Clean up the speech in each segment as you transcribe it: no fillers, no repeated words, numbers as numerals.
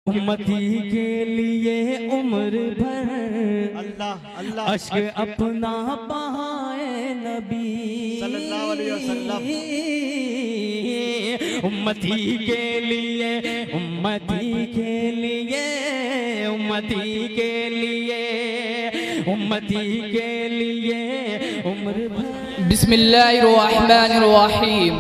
उम्मती के लिए उम्र भर अल्लाह अल्लाह अश्क अपना बहाए नबी सल्लल्लाहु अलैहि वसल्लम। उम्मती के लिए उम्मती के लिए उम्मती के लिए उम्मती के लिए उम्र भर। बिस्मिल्लाहिर्रहमानिर्रहीम।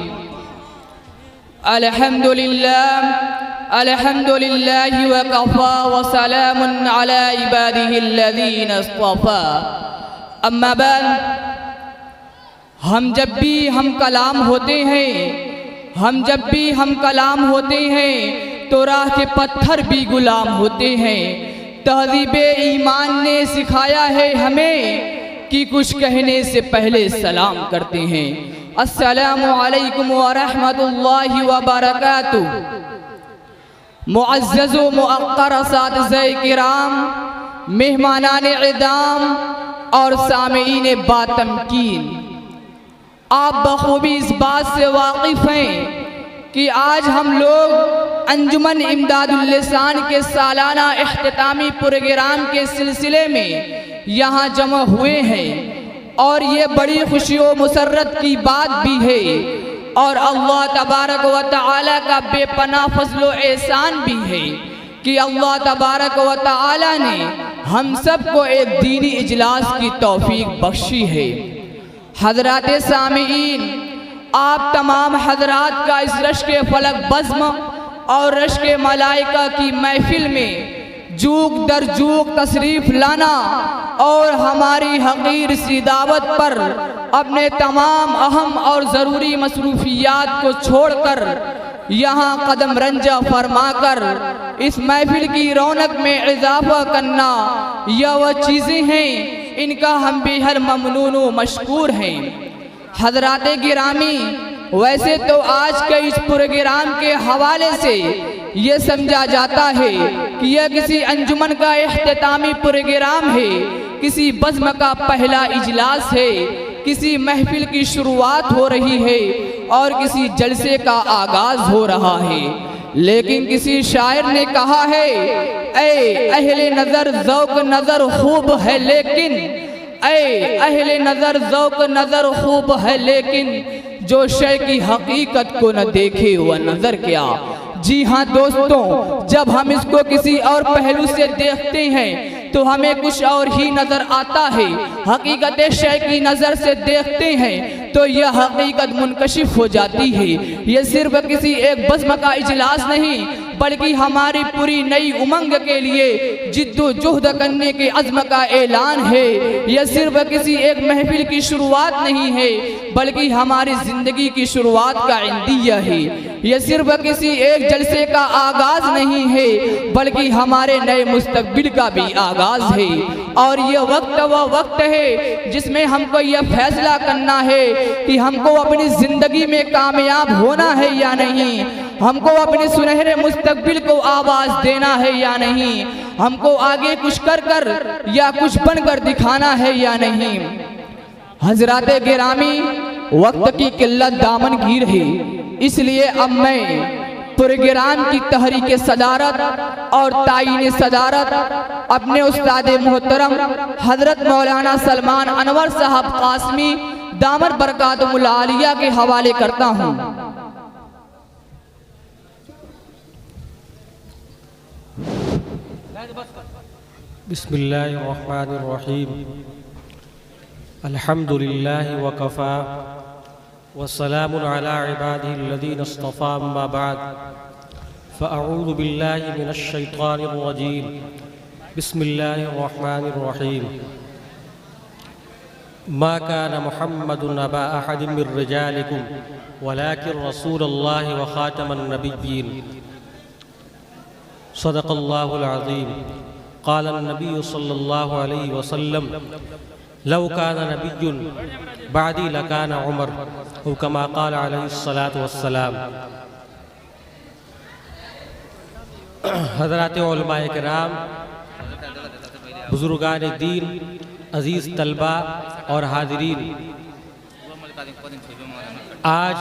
अल्हम्दुलिल्लाहि व कफ़ा व सलामुन अला इबादिहिल्लज़ीना इस्तफ़ा। अम्मा बाद, हम जब भी हम कलाम होते हैं तो राह के पत्थर भी गुलाम होते हैं। तहज़ीब ईमान ने सिखाया है हमें कि कुछ कहने से पहले सलाम करते हैं। अस्सलामु अलैकुम व रहमतुल्लाहि व बरकातुहू। मुअज़्ज़ज़ व मुअक्कर असातिज़े किराम, मेहमानाने इदाम और सामीईन बातमकीन, आप बखूबी इस बात से वाकिफ़ हैं कि आज हम लोग अंजुमन इमदादुल लिसान के सालाना इख्तितामी प्रोग्राम के सिलसिले में यहाँ जमा हुए हैं और ये बड़ी खुशी व मुसर्रत की बात भी है और अल्लाह तबारक व तआला का बेपनाह फज़्ल व एहसान भी है कि अल्लाह तबारक व तआला ने हम सबको एक दीनी इजलास की तौफीक बख्शी है। हज़रात सामीईन, आप तमाम हज़रात का इस रश्क फलक बज़्म और रश्क मलाइका की महफिल में जूक दर जूक तशरीफ़ लाना और हमारी हक़ीर सी दावत पर अपने तमाम अहम और ज़रूरी मसरूफियात को छोड़कर यहाँ कदम रंजा फरमाकर इस महफिल की रौनक में इजाफ़ा करना, यह वह चीज़ें हैं इनका हम बेहद ममनून व मशकूर हैं। हज़रात गिरामी, वैसे तो आज के इस प्रोग्राम के हवाले से ये समझा जाता है कि यह किसी अंजुमन का इख्तितामी प्रोग्राम है, किसी बज़्म का पहला इजलास है, किसी महफिल की शुरुआत हो रही है और किसी जलसे का आगाज़ हो रहा है। लेकिन किसी शायर ने कहा है, ऐ अहले नज़र ज़ौक़ नज़र खूब है लेकिन, ऐ अहले नज़र ज़ौक़ नज़र खूब है लेकिन, जो शय की हकीकत को न देखे वह नज़र क्या। जी हाँ दोस्तों, जब हम इसको किसी और पहलू से देखते हैं तो हमें कुछ और ही नज़र आता है। हकीकत शय की नज़र से देखते हैं तो यह हकीकत मुनकशिफ हो जाती है। यह सिर्फ किसी एक बज़्म का इजलास नहीं बल्कि हमारी पूरी नई उमंग के लिए जिद्दोजहद करने के अज़्म का ऐलान है। यह सिर्फ किसी एक महफिल की शुरुआत नहीं है बल्कि हमारी ज़िंदगी की शुरुआत का इंदिया है। यह सिर्फ किसी एक जलसे का आगाज़ नहीं है बल्कि हमारे नए मुस्तक़बिल का भी आगाज़ है। और यह वक्त है जिसमें हमको यह फैसला करना है कि हमको अपनी ज़िंदगी में कामयाब होना है या नहीं, हमको अपने सुनहरे मुस्तक़बिल को आवाज़ देना है या नहीं, हमको आगे कुछ कर या कुछ बनकर दिखाना है या नहीं। हज़रात गिरामी, वक्त की किल्लत दामन गिर है, इसलिए अब मैं प्रोग्राम की तहरीक सदारत और तायीन सदारत अपने उस्ताद मोहतरम हज़रत मौलाना सलमान अनवर साहब कासमी दामत बरकातुहुल आलिया के हवाले करता हूँ। बिस्मिल्लाहिर्रहमानिर्रहीम। अल्हम्दुलिल्लाहि व कफ़ा व सलामुन अला इबादिहिल्लज़ीना इस्तफ़ा। अम्मा बाद, फ़अऊज़ु बिल्लाहि मिनश शैतानिर रजीम। बिस्मिल्लाहिर्रहमानिर्रहीम। मा काना मुहम्मदुन अबा अहदिम मिर रिजालिकुम वलाकिन रसूलुल्लाहि व ख़ातमन नबिय्यीन। सदक़ल्लाहुल अज़ीम। क़ाल नबी सल्लल्लाहु अलैहि वसल्लम, लौ काना नबिय्युन बादी लकाना उमर, औ कमा क़ाल अलैहिस्सलातु वस्सलाम। हज़रात उलमाए किराम, बुज़ुर्गान दीन, अज़ीज़ तलबा और हाज़रीन, आज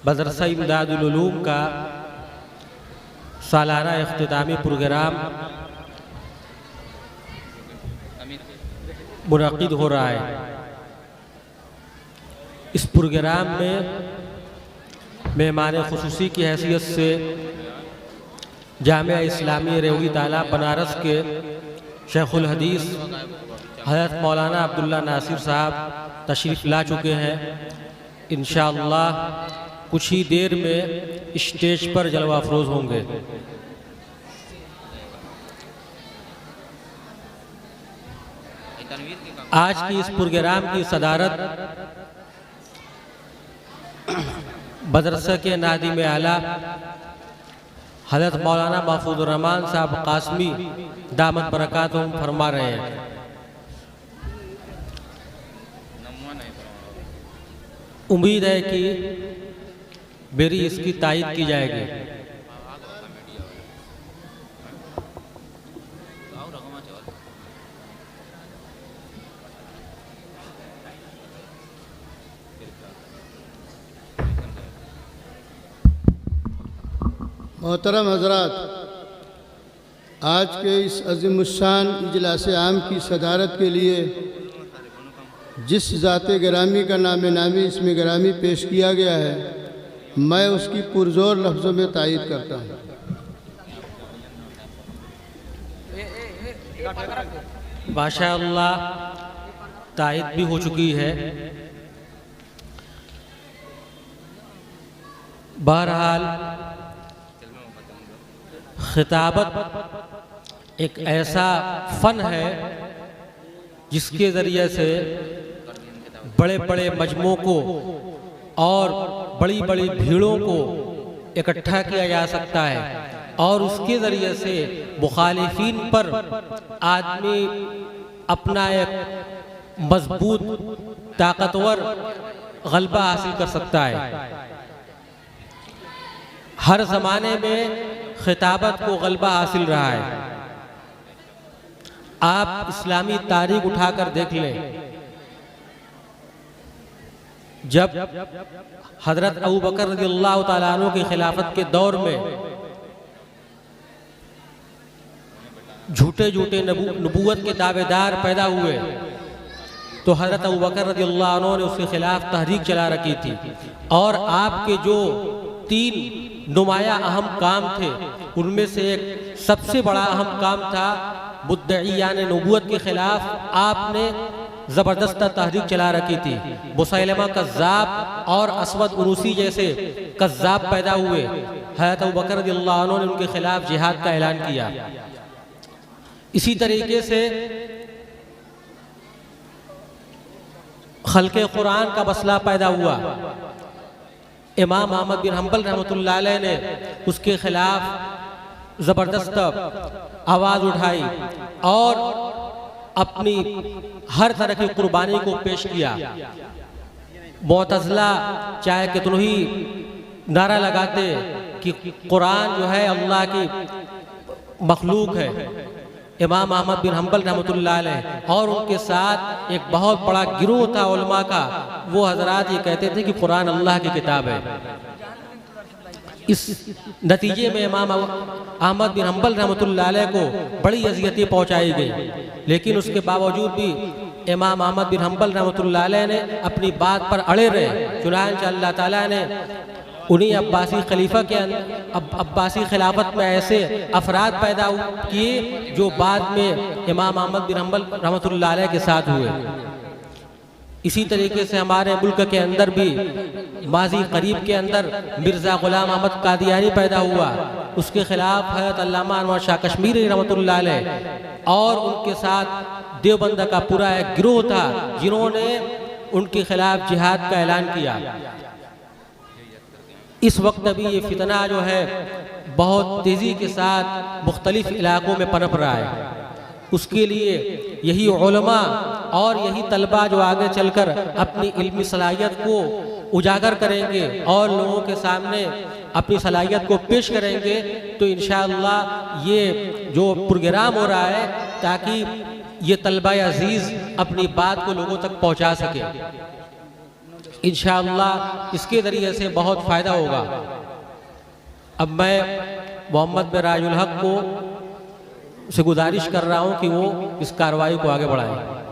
मदरसा इमदादुल उलूम का सालाना इख्तितामी प्रोग्राम मुनक़िद हो रहा है। इस प्रोग्राम में मेहमान खुसूसी की हैसियत से जामिया इस्लामी रेवड़ी तालाब बनारस के शेखुल हदीस हज़रत मौलाना अब्दुल्ला नासिर साहब तशरीफ़ ला चुके हैं। इंशाअल्लाह कुछ ही देर में स्टेज पर जलवा अफरोज़ होंगे। आज की इस प्रोग्राम की सदारत मदरसा के नादिम आला हज़रत मौलाना महफूज़ुर रहमान साहब कासमी दामत बरकातुहुम फरमा रहे हैं। उम्मीद है कि मेरी इसकी तायीद की जाएगी। मोहतरम हज़रात, आज के इस अज़ीमुश्शान इजलास आम की सदारत के लिए जिस ज़ाते गिरामी का नाम नामी इसमें गिरामी पेश किया गया है, मैं उसकी पुरज़ोर लफ्ज़ों में तायीद करता हूँ। माशाअल्लाह तायीद भी हो चुकी है। बहरहाल खिताबत एक ऐसा फ़न है जिसके ज़रिए से बड़े बड़े मजमों को और बड़ी बड़ी भीड़ों को इकट्ठा किया जा सकता है और उसके ज़रिए से मुखालिफिन पर आदमी अपना एक मजबूत ताकतवर गलबा हासिल कर सकता है। हर ज़माने में खिताबत को गलबा हासिल रहा है। आप इस्लामी तारीख उठाकर देख लें, जब हज़रत अबू बकर रज़ियल्लाहु ताला अन्हु की खिलाफत के दौर में झूठे झूठे नबूवत के दावेदार पैदा हुए तो हज़रत अबू बकर रज़ियल्लाहु अन्हु ने उसके खिलाफ तहरीक चला रखी थी और आपके जो 3 नुमाया अहम काम थे उनमें से एक सबसे बड़ा अहम काम था मुद्दईयान नबूवत के खिलाफ आपने ज़बरदस्त तहरीक चला रखी थी। मुसैलमा कज़्ज़ाब और असवद उरूसी जैसे कज़्ज़ाब पैदा हुए। हज़रत अबू बकर रज़ियल्लाहु अन्हु ने उनके खिलाफ जिहाद का ऐलान किया। इसी तरीके से खल्क़े कुरान का मसला पैदा हुआ। इमाम अहमद बिन हम्बल रहमतुल्लाह अलैह ने उसके खिलाफ ज़बरदस्त आवाज़ उठाई और अपनी हर तरह की कुर्बानी को पेश किया। मुअतज़िला चाहे कितनों ही नारा लगाते कि कुरान जो है अल्लाह की मखलूक है, इमाम अहमद बिन हम्बल रहमतुल्लाह अलैह और उनके साथ एक बहुत बड़ा गिरोह था उलमा का, वो हजरात ये कहते थे कि कुरान अल्लाह की किताब है। इस नतीजे में इमाम अहमद बिन हम्बल रहमतुल्लाह अलैह को बड़ी अज़ियतें पहुँचाई गई, लेकिन उसके बावजूद भी इमाम अहमद बिन हम्बल रहमतुल्लाह अलैह ने अपनी बात पर अड़े रहे। चुनांचे अल्लाह ताला ने उन्हीं अब्बासी खलीफा के अब्बासी खिलाफत में ऐसे अफराद पैदा किए जो बाद में इमाम अहमद बिन हम्बल रहमतुल्लाह अलैह के साथ हुए। इसी तरीके से हमारे मुल्क के अंदर भी माजी करीब के अंदर मिर्ज़ा ग़ुलाम अहमद कादियानी पैदा हुआ। उसके खिलाफ हज़रत अल्लामा अनवर शाह कश्मीरी रहमतुल्लाह अलैह और उनके साथ देवबंद का पूरा एक गिरोह था जिन्होंने उनके खिलाफ जिहाद का ऐलान किया। इस वक्त अभी ये फितना जो है बहुत तेज़ी के साथ मुख्तलिफ इलाकों में पनप रहा है। उसके लिए यही उलमा और यही तलबा जो आगे चलकर अपनी इल्मी सलाहियत को उजागर करेंगे और लोगों के सामने अपनी सलाहियत को पेश करेंगे तो इंशाअल्लाह ये जो प्रोग्राम हो रहा है ताकि ये तलबा अजीज़ अपनी बात को लोगों तक पहुँचा सके। इंशाअल्लाह इसके ज़रिए से बहुत फ़ायदा होगा। अब मैं मोहम्मद बिन राजुल हक को से गुजारिश कर रहा हूँ कि वो इस कार्रवाई को आगे बढ़ाएं।